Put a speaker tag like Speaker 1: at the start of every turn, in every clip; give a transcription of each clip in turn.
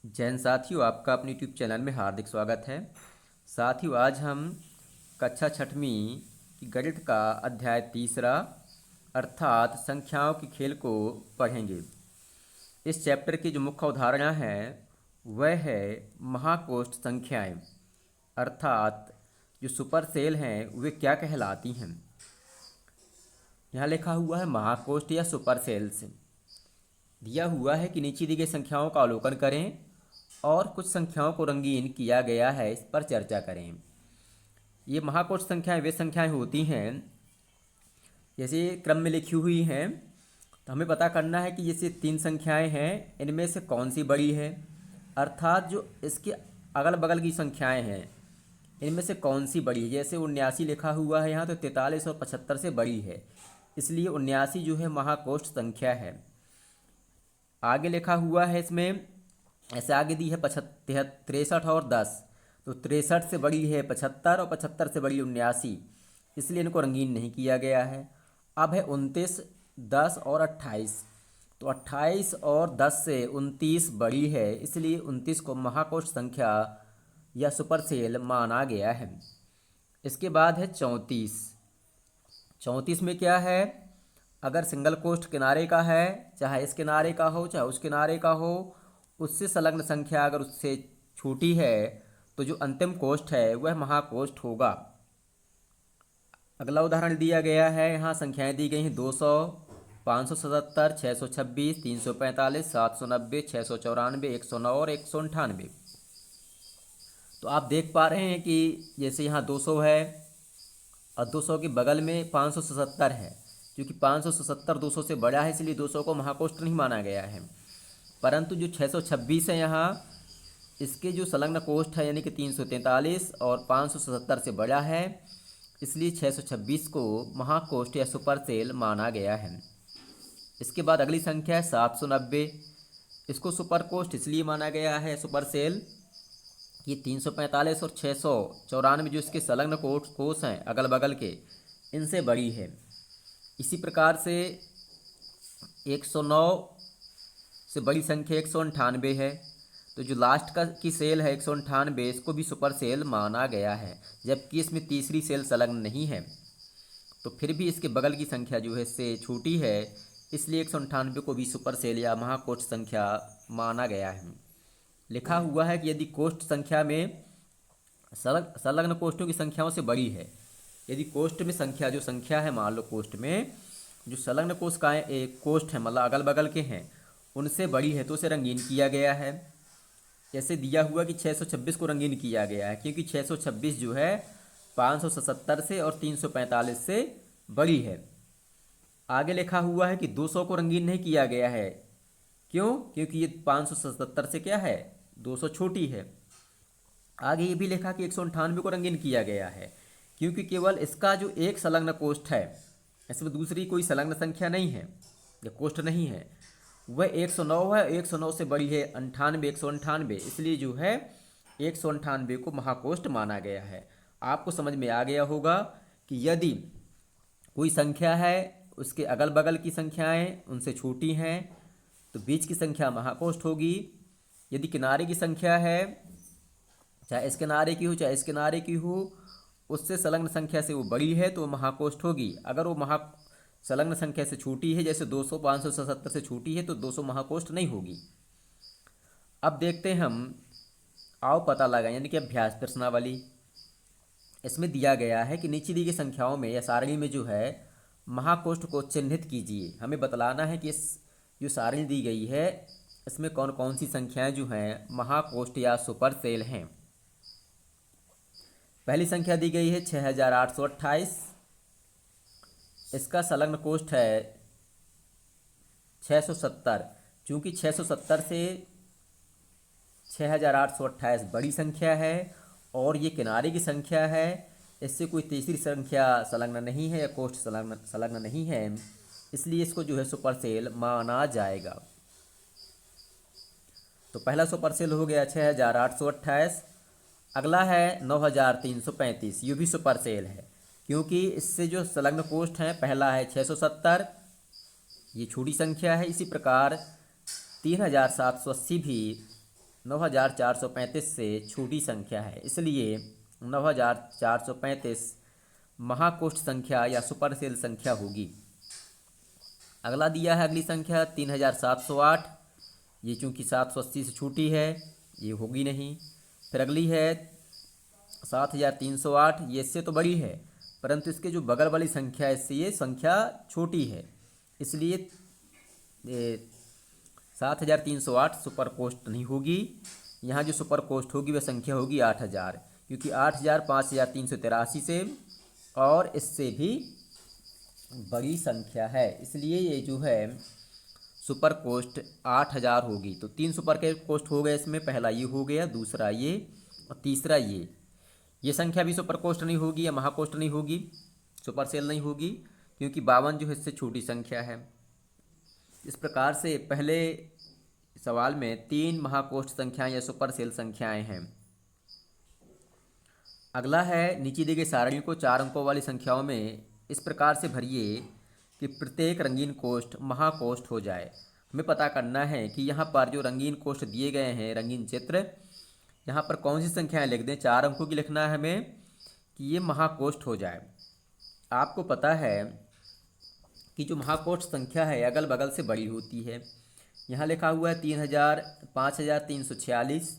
Speaker 1: जय हिंद साथियों, आपका अपने यूट्यूब चैनल में हार्दिक स्वागत है। साथियों, आज हम कक्षा छठवीं की गणित का अध्याय तीसरा अर्थात संख्याओं के खेल को पढ़ेंगे। इस चैप्टर की जो मुख्य अवधारणा है वह है महाकोष्ठ संख्याएं, अर्थात जो सुपर सेल हैं वे क्या कहलाती हैं। यहाँ लिखा हुआ है महाकोष्ठ या सुपर सेल्स। दिया हुआ है कि नीचे दी गई संख्याओं का अवलोकन करें और कुछ संख्याओं को रंगीन किया गया है, इस पर चर्चा करें। ये महाकोष्ठ संख्याएं वे संख्याएं होती हैं जैसे क्रम में लिखी हुई हैं। तो हमें पता करना है कि जैसे तीन संख्याएं हैं, इनमें से कौन सी बड़ी है, अर्थात जो इसके अगल बगल की संख्याएं हैं इनमें से कौन सी बड़ी है। जैसे 79 लिखा हुआ है यहाँ, तो 43 और 75 से बड़ी है, इसलिए 79 जो है महाकोष्ठ संख्या है। आगे लिखा हुआ है इसमें, ऐसे आगे दी है 63 और 10, तो 63 से बड़ी है 75 और 75 से बड़ी 79, इसलिए इनको रंगीन नहीं किया गया है। अब है 29, 10 और 28, तो 28 और 10 से 29 बड़ी है, इसलिए 29 को महाकोष्ठ संख्या या सुपर सेल माना गया है। इसके बाद है 34। 34 में क्या है, अगर सिंगल कोष्ठ किनारे का है, चाहे इस किनारे का हो चाहे उस किनारे का हो, उससे संलग्न संख्या अगर उससे छोटी है तो जो अंतिम कोष्ठ है वह महाकोष्ठ होगा। अगला उदाहरण दिया गया है, यहाँ संख्याएं दी गई हैं 200, 577, 626, 345, 790, 694, 109 और 198। तो आप देख पा रहे हैं कि जैसे यहाँ 200 है और 200 के बगल में 577 है। क्योंकि 577 200 से बड़ा है, इसलिए 200 को महाकोष्ठ नहीं माना गया है। परंतु जो 626 है यहाँ, इसके जो संलग्न कोष्ठ है यानी कि 343 और 577 से बड़ा है, इसलिए 626 को महाकोष्ठ या सुपर सेल माना गया है। इसके बाद अगली संख्या है 790। इसको सुपर कोष्ठ इसलिए माना गया है, सुपर सेल, कि 345 और 694 जो इसके संलग्न कोष हैं अगल बगल के, इनसे बड़ी है। इसी प्रकार से 109 से बड़ी संख्या 198 है, तो जो लास्ट का की सेल है 198, इसको भी सुपर सेल माना गया है, जबकि इसमें तीसरी सेल संलग्न नहीं है। तो फिर भी इसके बगल की संख्या जो है इससे छोटी है, इसलिए 198 को भी सुपर सेल या महाकोष्ठ संख्या माना गया है। लिखा हुआ है कि यदि कोष्ठ संख्या में संलग्न कोष्ठों की संख्याओं से बड़ी है, यदि कोष्ठ में संख्या जो संख्या है, मान लो कोष्ठ में जो संलग्न कोशिकाएं एक कोष्ठ है मतलब अगल बगल के हैं, उनसे बड़ी है, तो उसे रंगीन किया गया है। जैसे दिया हुआ कि 626 को रंगीन किया गया है, क्योंकि 626 जो है 577 से और 345 से बड़ी है। आगे लिखा हुआ है कि 200 को रंगीन नहीं किया गया है। क्यों? क्योंकि ये 577 से क्या है, 200 छोटी है। आगे ये भी लिखा कि 198 को रंगीन किया गया है, क्योंकि केवल इसका जो एक संलग्न कोष्ठ है, इसमें दूसरी कोई संलग्न संख्या नहीं है या कोष्ठ नहीं है, वह 109 है। 109 से बड़ी है 98, 198, इसलिए जो है 198 को महाकोष्ठ माना गया है। आपको समझ में आ गया होगा कि यदि कोई संख्या है, उसके अगल बगल की संख्याएं उनसे छोटी हैं तो बीच की संख्या महाकोष्ठ होगी। यदि किनारे की संख्या है, चाहे इस किनारे की हो चाहे इस किनारे की हो, उससे संलग्न संख्या से वो बड़ी है तो वो महाकोष्ठ होगी। अगर वो संलग्न संख्या से छोटी है, जैसे 200 577 से छोटी है, तो 200 महाकोष्ठ नहीं होगी। अब देखते हैं हम, आओ पता लगाएं, यानी कि अभ्यास प्रश्नावली। इसमें दिया गया है कि नीचे दी गई संख्याओं में या सारणी में जो है महाकोष्ठ को चिन्हित कीजिए। हमें बतलाना है कि इस जो सारणी दी गई है इसमें कौन कौन सी संख्याएं जो हैं महाकोष्ठ या सुपर सेल हैं। पहली संख्या दी गई है 6828, इसका संलग्न कोष्ठ है 670। चूँकि 670 से 6828 बड़ी संख्या है और ये किनारे की संख्या है, इससे कोई तीसरी संख्या संलग्न नहीं है या कोष्ठ संलग्न नहीं है, इसलिए इसको जो है सुपर सेल माना जाएगा। तो पहला सुपर सेल हो गया 6828। अगला है 9335, ये भी सुपर सेल है, क्योंकि इससे जो संलग्न कोष्ठ हैं, पहला है 670, ये छोटी संख्या है। इसी प्रकार 3780 भी 9435 से छोटी संख्या है, इसलिए 9435 महाकोष्ठ संख्या या सुपर सेल संख्या होगी। अगला दिया है अगली संख्या 3708, ये चूंकि 780 से छोटी है, ये होगी नहीं। फिर अगली है 7308, ये इससे तो बड़ी है, परंतु इसके जो बगल वाली संख्या है इससे ये संख्या छोटी है, इसलिए 7308 सुपर कोष्ठ नहीं होगी। यहाँ जो सुपर कोष्ठ होगी वह संख्या होगी 8000, क्योंकि 8000 5383 से और इससे भी बड़ी संख्या है, इसलिए ये जो है सुपर कोष्ठ 8000 होगी। तो 3 सुपर के कोष्ठ हो गए इसमें, पहला ये हो गया, दूसरा ये और तीसरा ये संख्या भी सुपर कोष्ठ नहीं होगी या महाकोष्ठ नहीं होगी, सुपर सेल नहीं होगी, क्योंकि 52 जो है इससे छोटी संख्या है। इस प्रकार से पहले सवाल में 3 महाकोष्ठ संख्याएं या सुपर सेल संख्याएं हैं। अगला है नीचे दी गई सारणी को 4 अंकों वाली संख्याओं में इस प्रकार से भरिए कि प्रत्येक रंगीन कोष्ठ महाकोष्ठ हो जाए। हमें पता करना है कि यहाँ पर जो रंगीन कोष्ठ दिए गए हैं, रंगीन चित्र, यहाँ पर कौन सी संख्याएं लिख दें। 4 अंकों की लिखना है हमें कि ये महाकोष्ठ हो जाए। आपको पता है कि जो महाकोष्ठ संख्या है अगल बगल से बड़ी होती है। यहाँ लिखा हुआ है 3000 5346,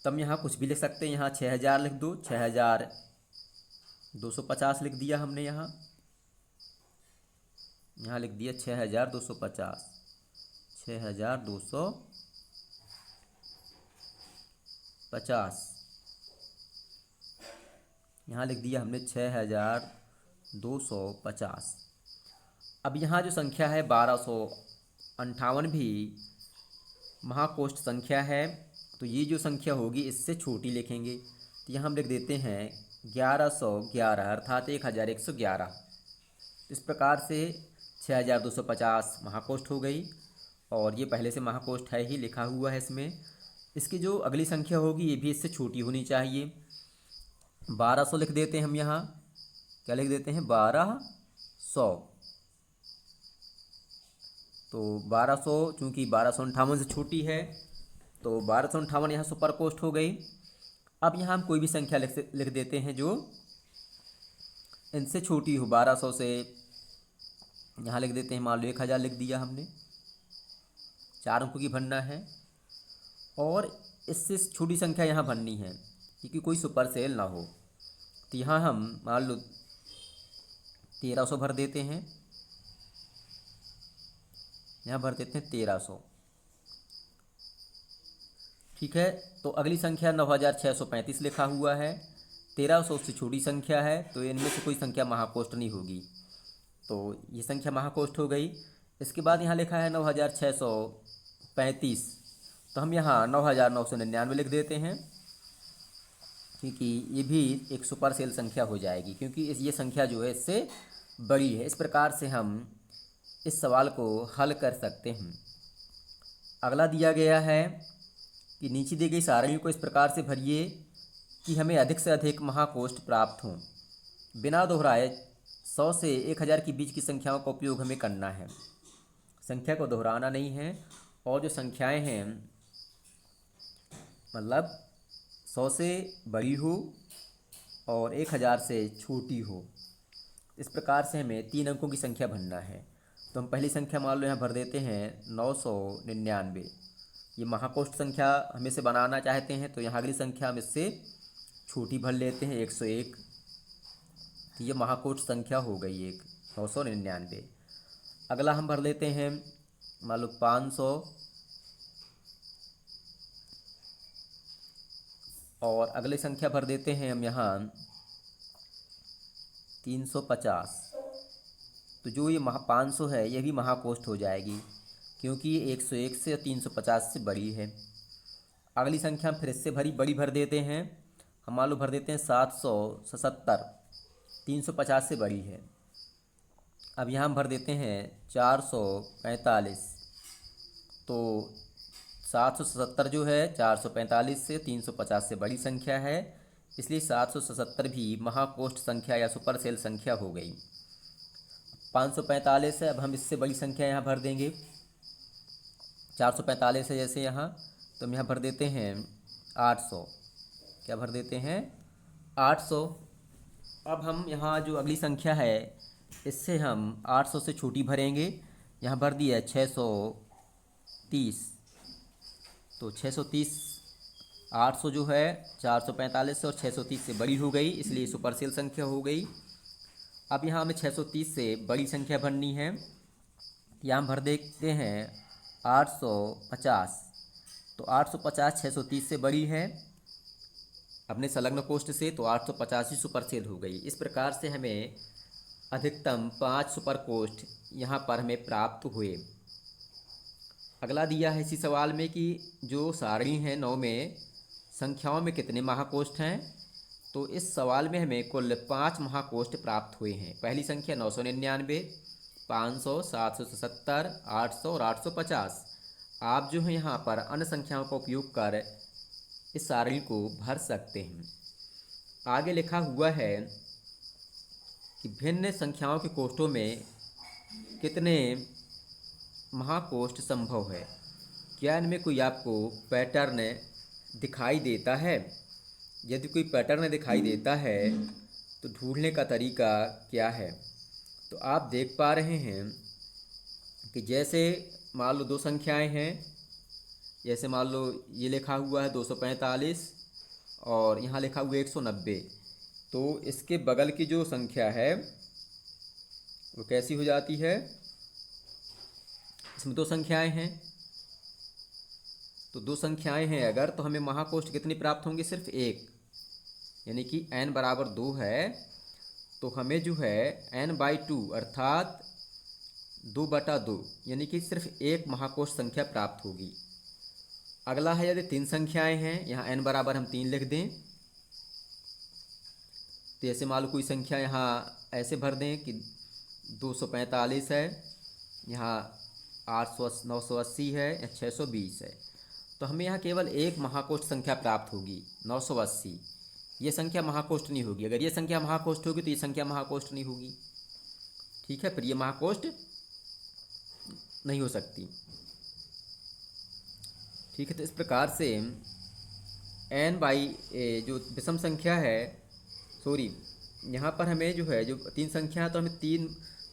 Speaker 1: तब यहाँ कुछ भी लिख सकते हैं। यहाँ 6000 लिख दो, 6250 लिख दिया हमने। यहाँ लिख दिया 6250, 6250। यहाँ लिख दिया हमने 6250। अब यहाँ जो संख्या है 1258 भी महाकोष्ठ संख्या है, तो ये जो संख्या होगी इससे छोटी लिखेंगे। तो यहाँ हम लिख देते हैं 1111, अर्थात 1111। इस प्रकार से 6250 महाकोष्ठ हो गई, और ये पहले से महाकोष्ठ है ही, लिखा हुआ है इसमें। इसकी जो अगली संख्या होगी ये भी इससे छोटी होनी चाहिए। 1200 लिख देते हैं हम यहाँ। क्या लिख देते हैं? 1200। तो 1200 चूँकि 1258 से छोटी है, तो 1258 यहाँ सुपर कोष्ठ हो गई। अब यहाँ हम कोई भी संख्या लिख देते हैं जो इनसे छोटी हो। 1200 से यहाँ लिख देते हैं, मान लो 1000 लिख दिया हमने। 4 अंकों की भरना है, और इससे छोटी संख्या यहाँ भरनी है क्योंकि कोई सुपर सेल ना हो। तो यहाँ हम मान लो 1300 भर देते हैं। यहाँ भर देते हैं 1300। ठीक है। तो अगली संख्या 9635 लिखा हुआ है। 1300 से छोटी संख्या है, तो इनमें से कोई संख्या महाकोष्ठ नहीं होगी, तो ये संख्या महाकोष्ठ हो गई। इसके बाद यहाँ लिखा है 9635, तो हम यहाँ 9999 लिख देते हैं, क्योंकि ये भी एक सुपर सेल संख्या हो जाएगी, क्योंकि ये संख्या जो है इससे बड़ी है। इस प्रकार से हम इस सवाल को हल कर सकते हैं। अगला दिया गया है कि नीचे दी गई सारणी को इस प्रकार से भरिए कि हमें अधिक से अधिक महाकोष्ठ प्राप्त हों। बिना दोहराए 100 से 1000 के बीच की संख्याओं का उपयोग हमें करना है। संख्या को दोहराना नहीं है, और जो संख्याएं हैं मतलब 100 से बड़ी हो और 1000 से छोटी हो। इस प्रकार से हमें 3 अंकों की संख्या भरना है। तो हम पहली संख्या मान लो यहाँ भर देते हैं 999। ये महाकोष्ठ संख्या हम इसे बनाना चाहते हैं, तो यहाँ अगली संख्या हम इससे छोटी भर लेते हैं 101। तो ये महाकोष्ठ संख्या हो गई एक 999। अगला हम भर लेते हैं मान लो 500, और अगली संख्या भर देते हैं हम यहाँ 350। तो जो ये 500 है ये भी महाकोष्ठ हो जाएगी, क्योंकि ये 101 से और 350 से बड़ी है। अगली संख्या हम फिर इससे बड़ी भर देते हैं। हम मान लो भर देते हैं 777, 350 से बड़ी है। अब यहाँ हम भर देते हैं 445। तो 777 जो है 445 से 350 से बड़ी संख्या है, इसलिए 777 भी महाकोष्ठ संख्या या सुपर सेल संख्या हो गई। 545 है, अब हम इससे बड़ी संख्या यहाँ भर देंगे। 445 है जैसे यहाँ, तो तो हम यहाँ भर देते हैं 800। क्या भर देते हैं? 800। अब हम यहाँ जो अगली संख्या है इससे हम 800 से छोटी भरेंगे। यहाँ भर दिया है 630। तो 630, 800 जो है 445 से और 630 से बड़ी हो गई, इसलिए सुपरसेल संख्या हो गई। अब यहाँ हमें 630 से बड़ी संख्या भरनी है। यहाँ भर देते हैं 850। तो 850 630 से बड़ी है अपने संलग्न कोष्ठ से, तो 850 ही सुपरसेल हो गई। इस प्रकार से हमें अधिकतम 5 सुपर कोष्ठ यहाँ पर हमें प्राप्त हुए। अगला दिया है इसी सवाल में कि जो सारणी है 9 में संख्याओं में कितने महाकोष्ठ हैं। तो इस सवाल में हमें कुल 5 महाकोष्ठ प्राप्त हुए हैं। पहली संख्या 999, 500, 770, 800 और 850। आप जो है यहाँ पर अन्य संख्याओं का उपयोग कर इस सारणी को भर सकते हैं। आगे लिखा हुआ है कि भिन्न संख्याओं के कोष्ठों में कितने महाकोष्ठ संभव है। क्या इनमें कोई आपको पैटर्न दिखाई देता है? यदि कोई पैटर्न दिखाई देता है तो ढूंढने का तरीका क्या है? तो आप देख पा रहे हैं कि जैसे मान लो दो संख्याएं हैं, जैसे मान लो ये लिखा हुआ है 245 और यहाँ लिखा हुआ है 190। तो इसके बगल की जो संख्या है वो कैसी हो जाती है? इसमें दो संख्याएं हैं, तो दो संख्याएं हैं अगर, तो हमें महाकोष्ठ कितने प्राप्त होंगे? सिर्फ एक, यानी कि n बराबर 2 है। तो हमें जो है n/2 अर्थात 2/2 यानी कि सिर्फ एक महाकोष्ठ संख्या प्राप्त होगी। अगला है यदि तीन संख्याएं हैं, यहाँ n बराबर हम 3 लिख दें। तो ऐसे मान लो कोई संख्या यहाँ ऐसे भर दें कि 245 है, यहाँ 980 है या 620 है। तो हमें यहाँ केवल एक महाकोष्ठ संख्या प्राप्त होगी 980। ये संख्या महाकोष्ठ नहीं होगी। अगर ये संख्या महाकोष्ठ होगी तो ये संख्या महाकोष्ठ नहीं होगी। ठीक है, फिर ये महाकोष्ठ नहीं हो सकती। ठीक है, तो इस प्रकार से जो विषम संख्या है, सॉरी यहाँ पर हमें जो है जो तीन संख्या है तो हमें तीन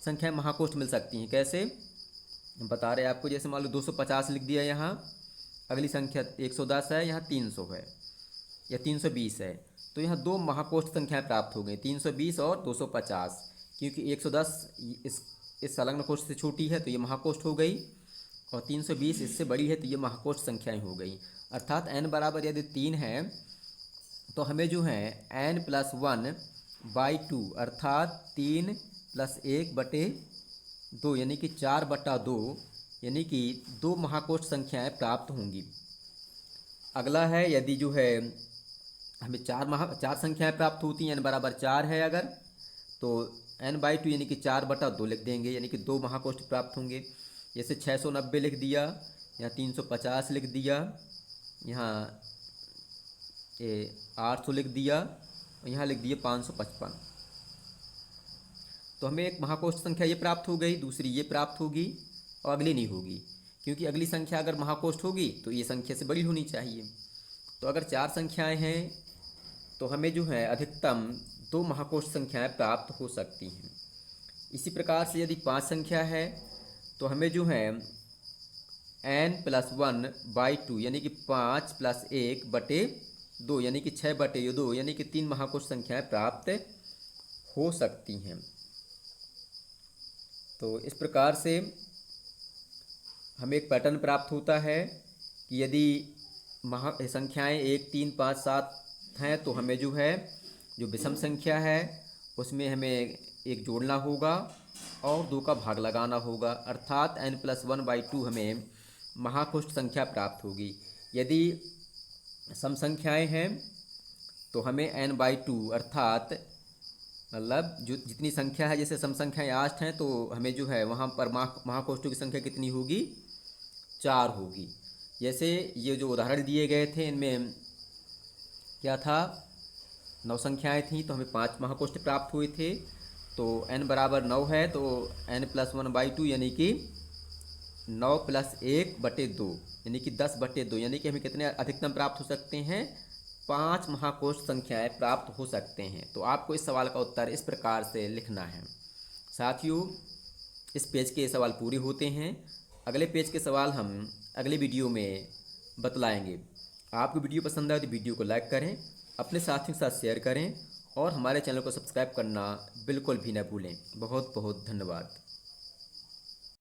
Speaker 1: संख्याएं महाकोष्ठ मिल सकती हैं। कैसे हम बता रहे हैं आपको, जैसे मान लो 250 लिख दिया, यहाँ अगली संख्या 110 है, यहाँ 300 है या 320 है। तो यहाँ दो महाकोष्ठ संख्याएं प्राप्त हो गई, 320 और 250। क्योंकि 110 इस संलग्न कोष्ठ से छोटी है तो ये महाकोष्ठ हो गई, और 320 इससे बड़ी है तो ये महाकोष्ठ संख्याएं हो गई। अर्थात n बराबर यदि 3 है तो हमें जो है n+1/2 अर्थात 3+1/2 यानी कि 4/2 यानी कि दो महाकोष्ठ संख्याएं प्राप्त होंगी। अगला है यदि जो है हमें चार संख्याएं प्राप्त होती हैं, n बराबर 4 है अगर, तो n/2 यानी कि 4/2 लिख देंगे, यानी कि दो महाकोष्ठ प्राप्त होंगे। जैसे 690 लिख दिया, यहाँ 350 लिख दिया, यहाँ 800 लिख दिया, और यहाँ लिख दिया 555। तो हमें एक महाकोष्ठ संख्या ये प्राप्त हो गई, दूसरी ये प्राप्त होगी और अगली नहीं होगी, क्योंकि अगली संख्या अगर महाकोष्ठ होगी तो ये संख्या से बड़ी होनी चाहिए। तो अगर चार संख्याएं हैं तो हमें जो है अधिकतम दो महाकोष्ठ संख्याएं प्राप्त हो सकती हैं। इसी प्रकार से यदि 5 संख्या है तो हमें जो है n+1/2 यानी कि 5+1/2 यानी कि 6/2 यानी कि 3 महाकोष्ठ संख्याएं प्राप्त हो सकती हैं। तो इस प्रकार से हमें एक पैटर्न प्राप्त होता है कि यदि संख्याएं 1, 3, 5, 7 हैं तो हमें जो है जो विषम संख्या है उसमें हमें एक जोड़ना होगा और 2 का भाग लगाना होगा, अर्थात n+1/2 हमें महाकोष्ठ संख्या प्राप्त होगी। यदि सम संख्याएं हैं तो हमें n/2 अर्थात मतलब जो जितनी संख्या है, जैसे सम संख्याएं 8 हैं तो हमें जो है वहाँ पर महाकोष्ठों की संख्या कितनी होगी? 4 होगी। जैसे ये जो उदाहरण दिए गए थे इनमें क्या था, 9 संख्याएं थीं तो हमें 5 महाकोष्ठ प्राप्त हुए थे। तो n बराबर 9 है तो n+1/2 यानी कि 9 + 1/2 यानी कि 10/2, यानी कि हमें कितने अधिकतम प्राप्त हो सकते हैं? 5 महाकोश संख्याएं प्राप्त हो सकते हैं। तो आपको इस सवाल का उत्तर इस प्रकार से लिखना है। साथियों, इस पेज के सवाल पूरे होते हैं। अगले पेज के सवाल हम अगले वीडियो में बतलाएंगे। आपको वीडियो पसंद आए तो वीडियो को लाइक करें, अपने साथियों के साथ शेयर करें और हमारे चैनल को सब्सक्राइब करना बिल्कुल भी न भूलें। बहुत बहुत धन्यवाद।